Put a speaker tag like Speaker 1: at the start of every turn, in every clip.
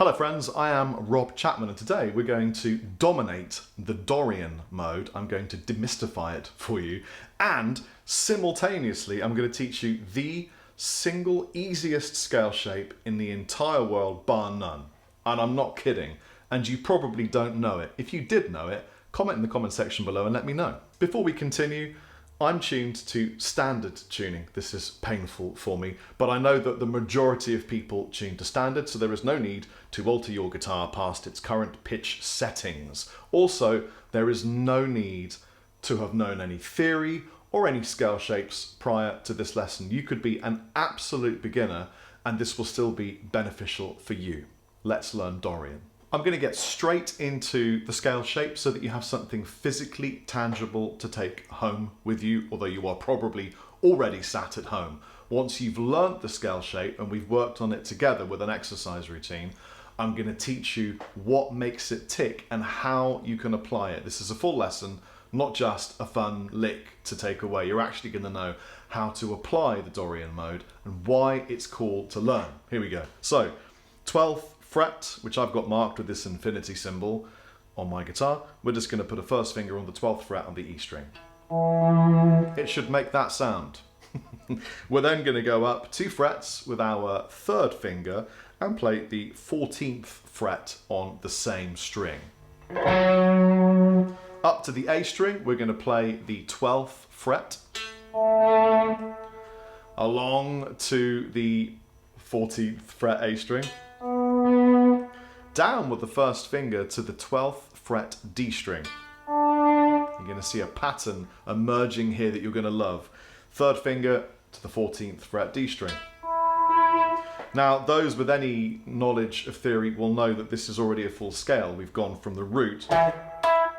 Speaker 1: Hello friends, I am Rob Chapman and today we're going to dominate the Dorian mode. I'm going to demystify it for you and simultaneously I'm going to teach you the single easiest scale shape in the entire world bar none. And I'm not kidding, and you probably don't know it. If you did know it, comment in the comment section below and let me know. Before we continue, I'm tuned to standard tuning. This is painful for me, but I know that the majority of people tune to standard, so there is no need to alter your guitar past its current pitch settings. Also, there is no need to have known any theory or any scale shapes prior to this lesson. You could be an absolute beginner and this will still be beneficial for you. Let's learn Dorian. I'm going to get straight into the scale shape so that you have something physically tangible to take home with you, although you are probably already sat at home. Once you've learnt the scale shape and we've worked on it together with an exercise routine, I'm going to teach you what makes it tick and how you can apply it. This is a full lesson, not just a fun lick to take away. You're actually going to know how to apply the Dorian mode and why it's cool to learn. Here we go. So, 12th fret, which I've got marked with this infinity symbol on my guitar. We're just going to put a first finger on the 12th fret on the E string. It should make that sound. We're then going to go up 2 frets with our third finger and play the 14th fret on the same string. Up to the A string, we're going to play the 12th fret. Along to the 14th fret A string. Down with the first finger to the 12th fret D string. You're going to see a pattern emerging here that you're going to love. Third finger to the 14th fret D string. Now, those with any knowledge of theory will know that this is already a full scale. We've gone from the root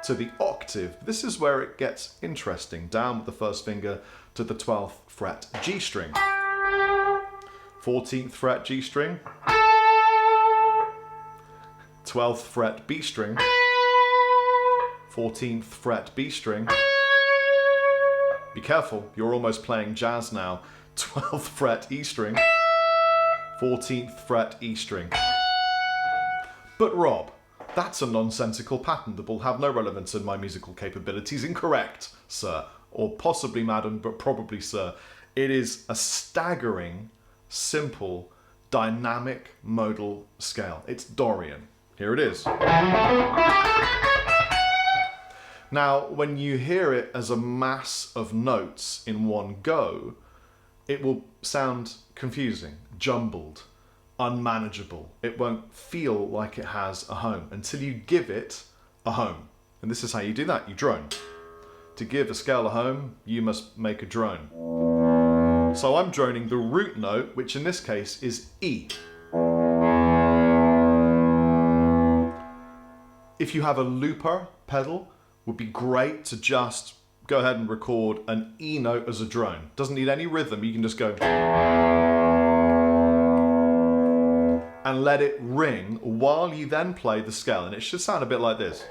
Speaker 1: to the octave. This is where it gets interesting. Down with the first finger to the 12th fret G string. 14th fret G string. 12th fret B string, 14th fret B string. Be careful, you're almost playing jazz now. 12th fret E string, 14th fret E string. But Rob, that's a nonsensical pattern that will have no relevance in my musical capabilities. Incorrect, sir. Or possibly madam, but probably sir. It is a staggering, simple, dynamic modal scale. It's Dorian. Here it is. Now, when you hear it as a mass of notes in one go, it will sound confusing, jumbled, unmanageable. It won't feel like it has a home until you give it a home. And this is how you do that, you drone. To give a scale a home, you must make a drone. So I'm droning the root note, which in this case is E. If you have a looper pedal, it would be great to just go ahead and record an E note as a drone. Doesn't need any rhythm, you can just go and let it ring while you then play the scale, and it should sound a bit like this.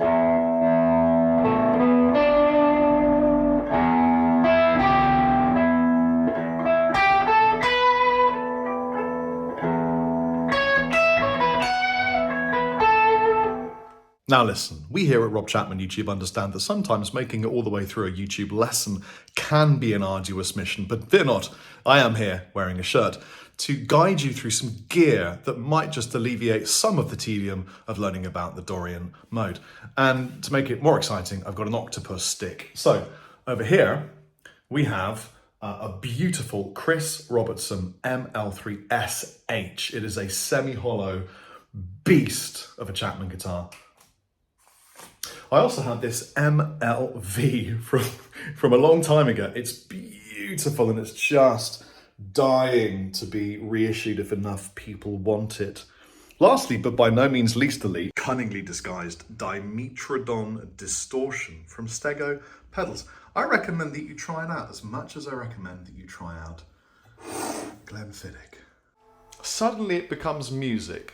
Speaker 1: Now listen, we here at Rob Chapman YouTube understand that sometimes making it all the way through a YouTube lesson can be an arduous mission, but fear not, I am here wearing a shirt to guide you through some gear that might just alleviate some of the tedium of learning about the Dorian mode. And to make it more exciting, I've got an octopus stick. So over here, we have a beautiful Chris Robertson ML3SH. It is a semi-hollow beast of a Chapman guitar. I also have this MLV from a long time ago. It's beautiful and it's just dying to be reissued if enough people want it. Lastly, but by no means leastly, cunningly disguised Dimetrodon Distortion from Stego Pedals. I recommend that you try it out as much as I recommend that you try out Glenfiddich. Suddenly it becomes music,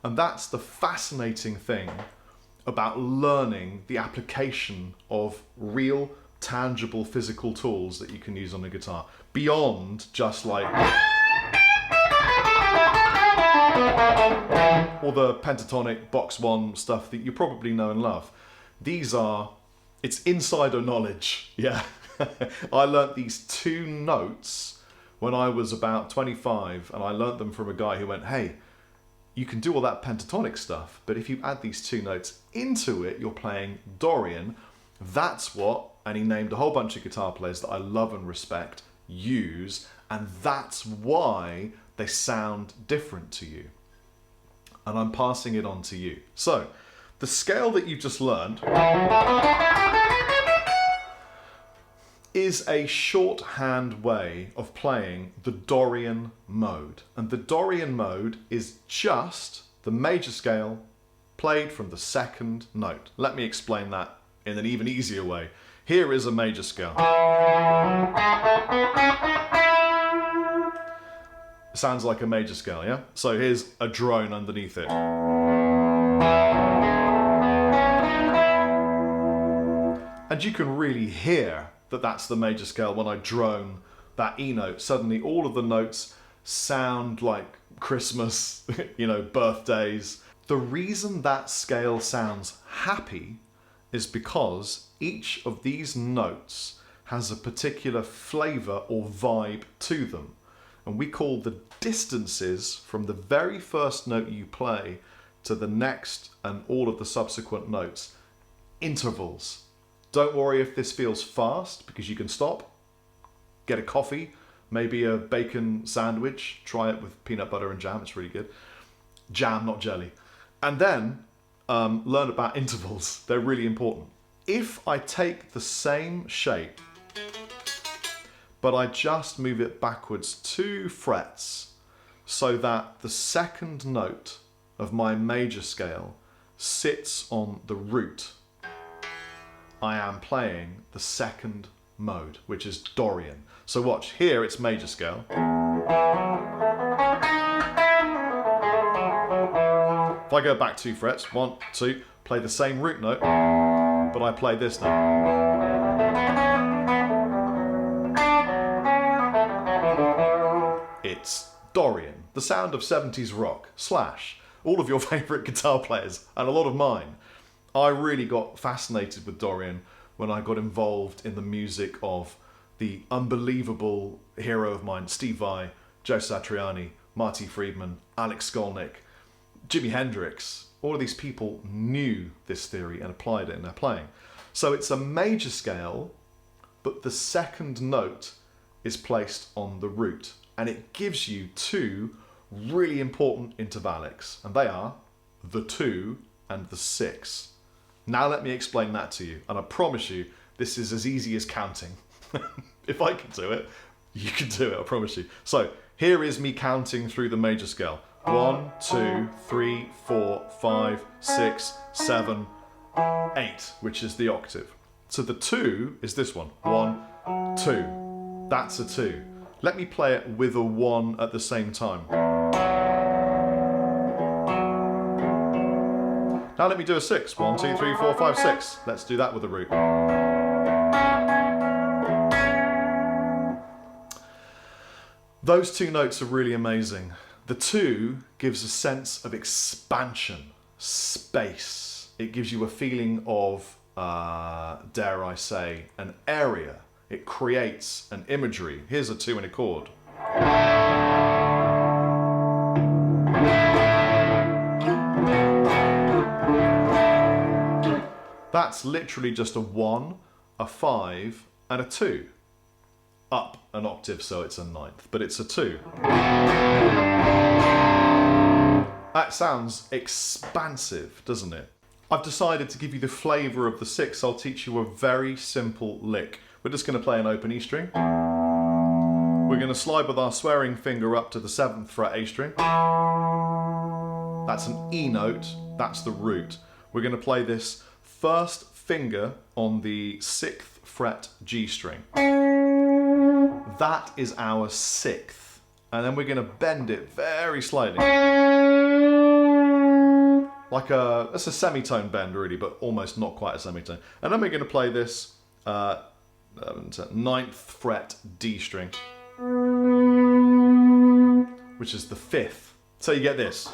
Speaker 1: and that's the fascinating thing about learning the application of real, tangible, physical tools that you can use on a guitar, beyond just like All the pentatonic box one stuff that you probably know and love. These are, it's insider knowledge, yeah. I learnt these 2 notes when I was about 25, and I learnt them from a guy who went, hey, you can do all that pentatonic stuff, but if you add these 2 notes into it, you're playing Dorian. That's what, and he named a whole bunch of guitar players that I love and respect, use, and that's why they sound different to you. And I'm passing it on to you. So, the scale that you just learned is a shorthand way of playing the Dorian mode. And the Dorian mode is just the major scale played from the 2nd note. Let me explain that in an even easier way. Here is a major scale. Sounds like a major scale, yeah? So here's a drone underneath it. And you can really hear that that's the major scale when I drone that E note. Suddenly all of the notes sound like Christmas, you know, birthdays. The reason that scale sounds happy is because each of these notes has a particular flavour or vibe to them. And we call the distances from the very first note you play to the next and all of the subsequent notes intervals. Don't worry if this feels fast, because you can stop, get a coffee, maybe a bacon sandwich, try it with peanut butter and jam, it's really good. Jam, not jelly. And then learn about intervals, they're really important. If I take the same shape, but I just move it backwards 2 frets so that the 2nd note of my major scale sits on the root, I am playing the 2nd mode, which is Dorian. So watch, here it's major scale. If I go back 2 frets, 1, 2, play the same root note, but I play this note. It's Dorian, the sound of 70s rock, Slash, all of your favourite guitar players, and a lot of mine. I really got fascinated with Dorian when I got involved in the music of the unbelievable hero of mine, Steve Vai, Joe Satriani, Marty Friedman, Alex Skolnick, Jimi Hendrix. All of these people knew this theory and applied it in their playing. So it's a major scale, but the 2nd note is placed on the root. And it gives you 2 really important intervallics. And they are the 2 and the 6. Now let me explain that to you. And I promise you, this is as easy as counting. If I can do it, you can do it, I promise you. So here is me counting through the major scale. 1, 2, 3, 4, 5, 6, 7, 8, which is the octave. So the 2 is this one. 1, 2. That's a 2. Let me play it with a 1 at the same time. Now let me do a 6. 1, 2, 3, 4, 5, 6. Let's do that with a root. Those 2 notes are really amazing. The 2 gives a sense of expansion, space. It gives you a feeling of, dare I say, an area. It creates an imagery. Here's a 2 in a chord. That's literally just a 1, a 5, and a 2. Up an octave, so it's a 9th, but it's a 2. That sounds expansive, doesn't it? I've decided to give you the flavour of the 6. I'll teach you a very simple lick. We're just going to play an open E string. We're going to slide with our swearing finger up to the 7th fret A string. That's an E note, that's the root. We're going to play this first finger on the 6th fret G string. That is our 6th. And then we're going to bend it very slightly. Like that's a semitone bend really, but almost not quite a semitone. And then we're going to play this 9th fret D string, which is the 5th So you get this.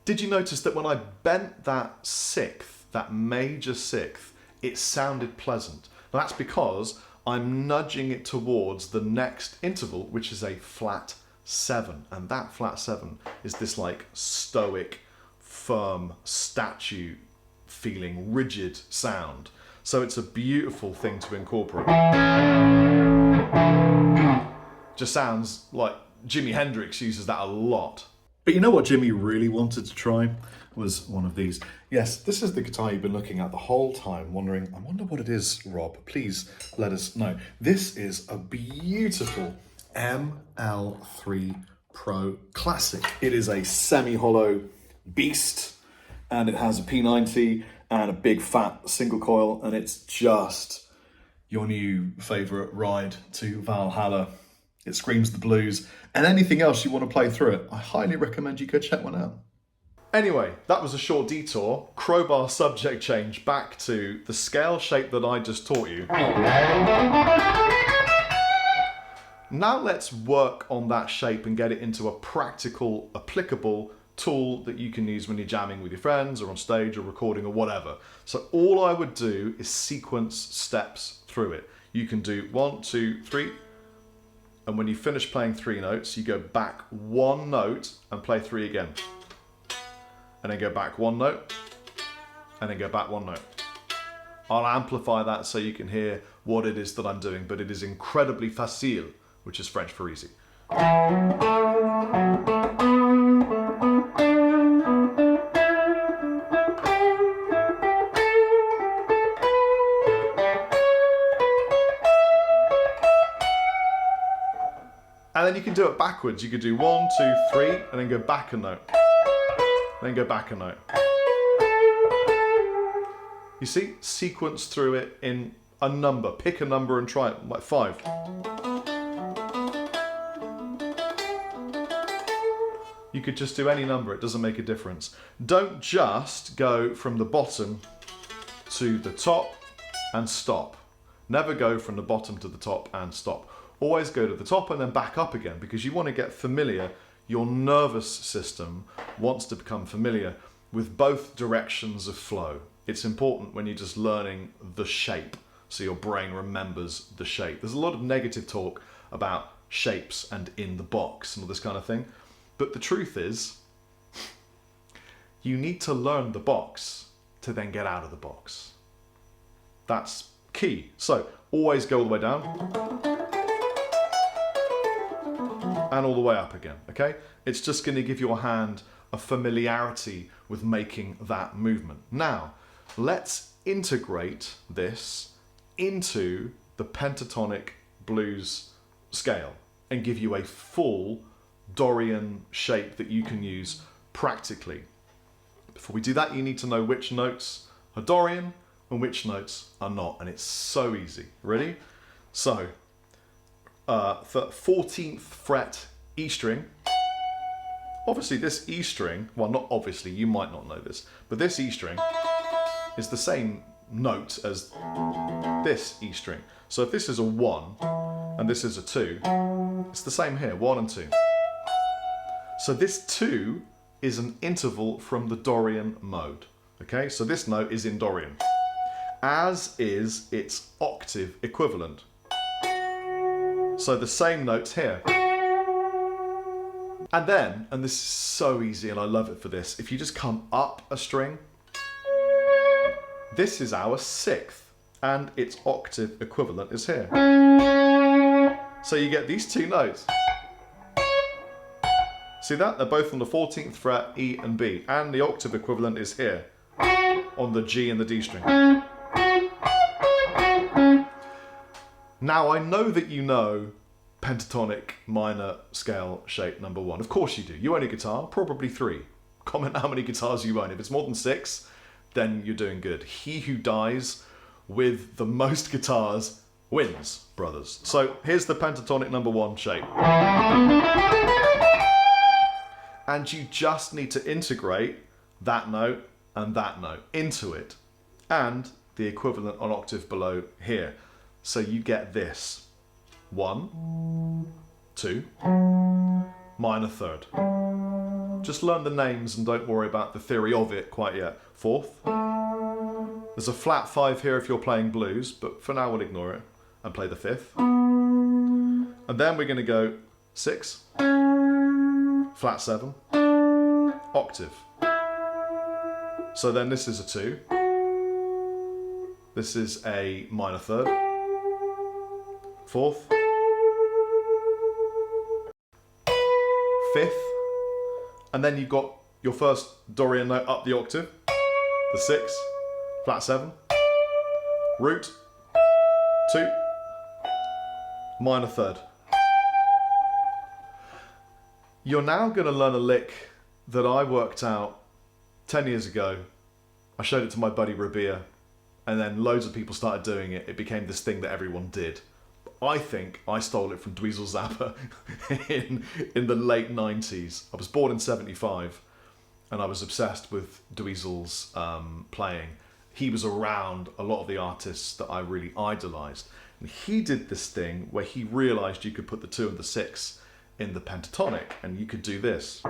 Speaker 1: Did you notice that when I bent that sixth, that major sixth, it sounded pleasant? Now that's because I'm nudging it towards the next interval, which is a flat 7. And that flat 7 is this like stoic, firm, statue feeling, rigid sound. So it's a beautiful thing to incorporate. Just sounds like Jimi Hendrix uses that a lot. But you know what Jimmy really wanted to try? Was one of these. Yes, this is the guitar you've been looking at the whole time, wondering, I wonder what it is, Rob. Please let us know. This is a beautiful ML3 Pro Classic. It is a semi-hollow beast, and it has a P90 and a big fat single coil, and it's just your new favourite ride to Valhalla. It screams the blues, and anything else you want to play through it, I highly recommend you go check one out. Anyway, that was a short detour. Crowbar subject change back to the scale shape that I just taught you. Now let's work on that shape and get it into a practical, applicable tool that you can use when you're jamming with your friends or on stage or recording or whatever. So all I would do is sequence steps through it. You can do 1, 2, 3. And when you finish playing 3 notes, you go back 1 note and play 3 again. And then go back 1 note, and then go back 1 note. I'll amplify that so you can hear what it is that I'm doing, but it is incredibly facile, which is French for easy. And then you can do it backwards. You could do 1, 2, 3, and then go back a note. Then go back a note. You see? Sequence through it in a number. Pick a number and try it, like 5. You could just do any number, it doesn't make a difference. Don't just go from the bottom to the top and stop. Never go from the bottom to the top and stop. Always go to the top and then back up again, because you want to get familiar. Your nervous system wants to become familiar with both directions of flow. It's important when you're just learning the shape, so your brain remembers the shape. There's a lot of negative talk about shapes and in the box and all this kind of thing. But the truth is, you need to learn the box to then get out of the box. That's key. So always go all the way down. And all the way up again, okay? It's just going to give your hand a familiarity with making that movement. Now, let's integrate this into the pentatonic blues scale and give you a full Dorian shape that you can use practically. Before we do that, you need to know which notes are Dorian and which notes are not, and it's so easy. Ready? So, the 14th fret E string. Obviously this E string, well not obviously, you might not know this, but this E string is the same note as this E string. So if this is a 1 and this is a 2, it's the same here, 1 and 2. So this 2 is an interval from the Dorian mode. Okay, so this note is in Dorian, as is its octave equivalent. So the same notes here. And then, and this is so easy and I love it for this, if you just come up a string, this is our 6th and its octave equivalent is here. So you get these 2 notes. See that? They're both on the 14th fret, E and B, and the octave equivalent is here on the G and the D string. Now I know that you know pentatonic minor scale shape number 1. Of course you do. You own a guitar, probably 3. Comment how many guitars you own. If it's more than 6, then you're doing good. He who dies with the most guitars wins, brothers. So here's the pentatonic number 1 shape. And you just need to integrate that note and that note into it, and the equivalent on octave below here. So you get this. 1, 2, minor third. Just learn the names and don't worry about the theory of it quite yet. 4th. There's a flat 5 here if you're playing blues, but for now we'll ignore it and play the 5th. And then we're going to go 6, flat 7, octave. So then this is a 2. This is a minor third. 4th. 5th. And then you've got your first Dorian note up the octave. The 6, flat 7, root, 2, minor third. You're now going to learn a lick that I worked out 10 years ago. I showed it to my buddy Rabia, and then loads of people started doing it. It became this thing that everyone did. I think I stole it from Dweezil Zappa in the late 90s. I was born in 75, and I was obsessed with Dweezil's playing. He was around a lot of the artists that I really idolised. And he did this thing where he realised you could put the 2 and the 6 in the pentatonic, and you could do this.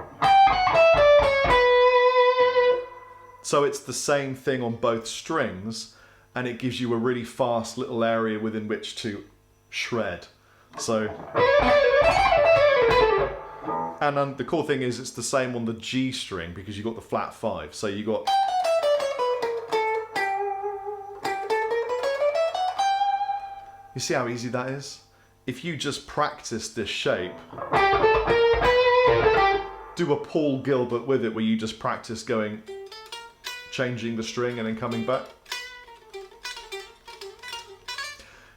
Speaker 1: So it's the same thing on both strings, and it gives you a really fast little area within which to shred. So, and the cool thing is it's the same on the G string because you got the flat 5. So you got, you see how easy that is? If you just practice this shape, do a Paul Gilbert with it where you just practice going, changing the string and then coming back.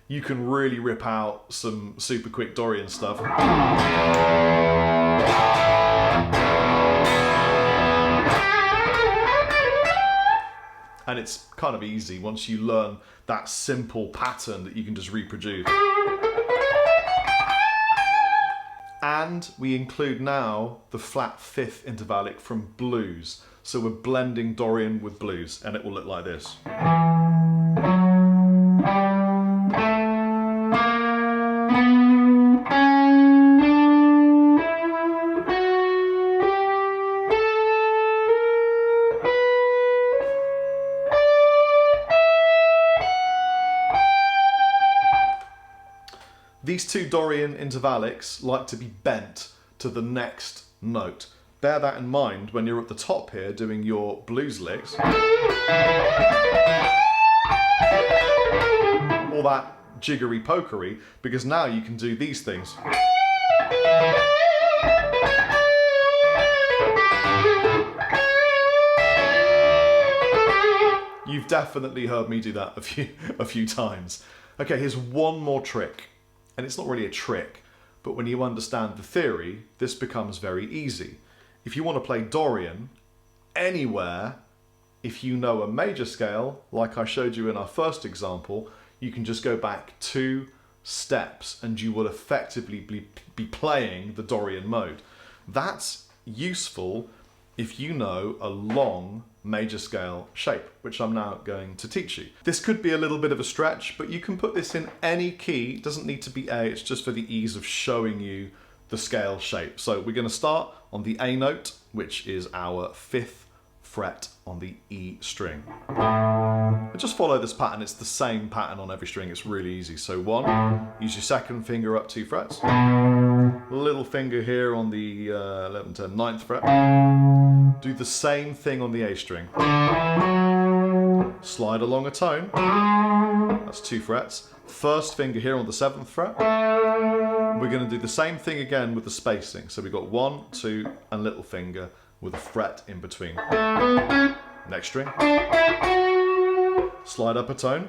Speaker 1: You can really rip out some super quick Dorian stuff. And it's kind of easy once you learn that simple pattern that you can just reproduce. And we include now the flat 5th intervallic from blues. So we're blending Dorian with blues, and it will look like this. These 2 Dorian intervallics like to be bent to the next note. Bear that in mind when you're at the top here doing your blues licks. All that jiggery pokery, because now you can do these things. You've definitely heard me do that a few times. Okay, here's one more trick. And it's not really a trick, but when you understand the theory, this becomes very easy. If you want to play Dorian anywhere, if you know a major scale, like I showed you in our first example, you can just go back 2 steps and you will effectively be playing the Dorian mode. That's useful if you know a long major scale shape, which I'm now going to teach you. This could be a little bit of a stretch, but you can put this in any key. It doesn't need to be A, it's just for the ease of showing you the scale shape. So we're going to start on the A note, which is our 5th fret on the E string. And just follow this pattern. It's the same pattern on every string. It's really easy. So 1, use your 2nd finger up 2 frets. Little finger here on the 11, 10, 9th fret. Do the same thing on the A string. Slide along a tone. That's 2 frets. 1st finger here on the 7th fret. We're going to do the same thing again with the spacing. So we've got 1, 2, and little finger with a fret in between. Next string. Slide up a tone.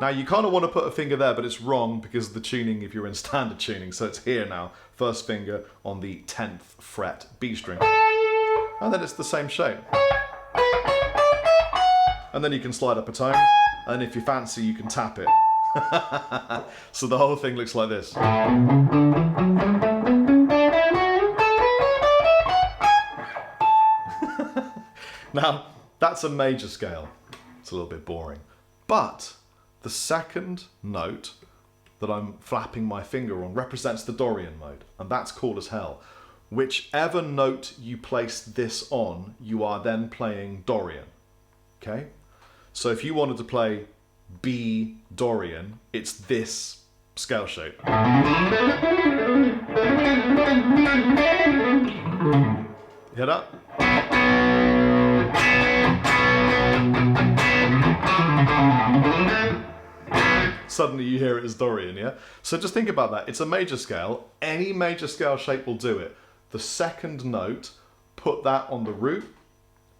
Speaker 1: Now you kind of want to put a finger there, but it's wrong because of the tuning if you're in standard tuning. So it's here now. 1st finger on the 10th fret B string. And then it's the same shape. And then you can slide up a tone. And if you fancy, you can tap it. So the whole thing looks like this. Now, that's a major scale. It's a little bit boring. But the 2nd note that I'm flapping my finger on represents the Dorian mode, and that's cool as hell. Whichever note you place this on, you are then playing Dorian, okay? So if you wanted to play B Dorian, it's this scale shape. Hear that? Suddenly you hear it as Dorian, yeah? So just think about that. It's a major scale. Any major scale shape will do it. The second note, put that on the root,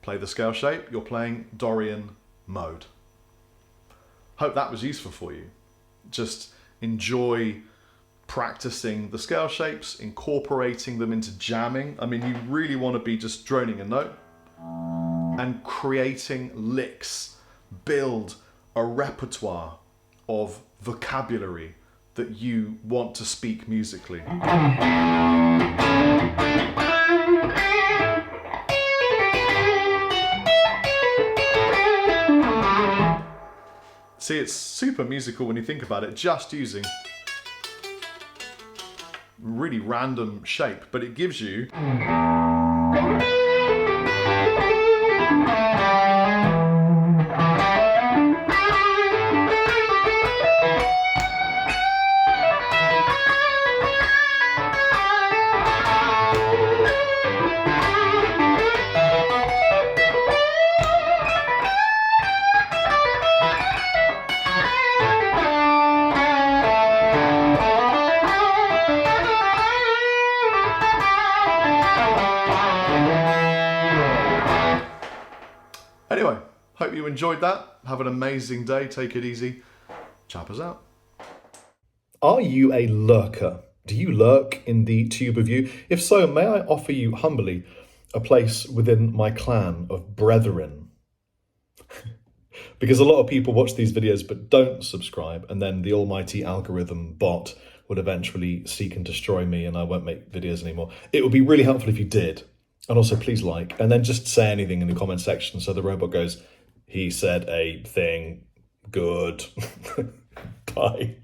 Speaker 1: play the scale shape, you're playing Dorian mode. Hope that was useful for you. Just enjoy practicing the scale shapes, incorporating them into jamming. I mean, you really want to be just droning a note and creating licks. Build a repertoire of vocabulary that you want to speak musically. See, it's super musical when you think about it, just using really random shape, but it gives you Anyway, hope you enjoyed that. Have an amazing day. Take it easy. Chappers out. Are you a lurker? Do you lurk in the tube of you? If so, may I offer you humbly a place within my clan of brethren? Because a lot of people watch these videos but don't subscribe, and then the almighty algorithm bot would eventually seek and destroy me and I won't make videos anymore. It would be really helpful if you did. And also please like, and then just say anything in the comment section so the robot goes, he said a thing, good. Bye.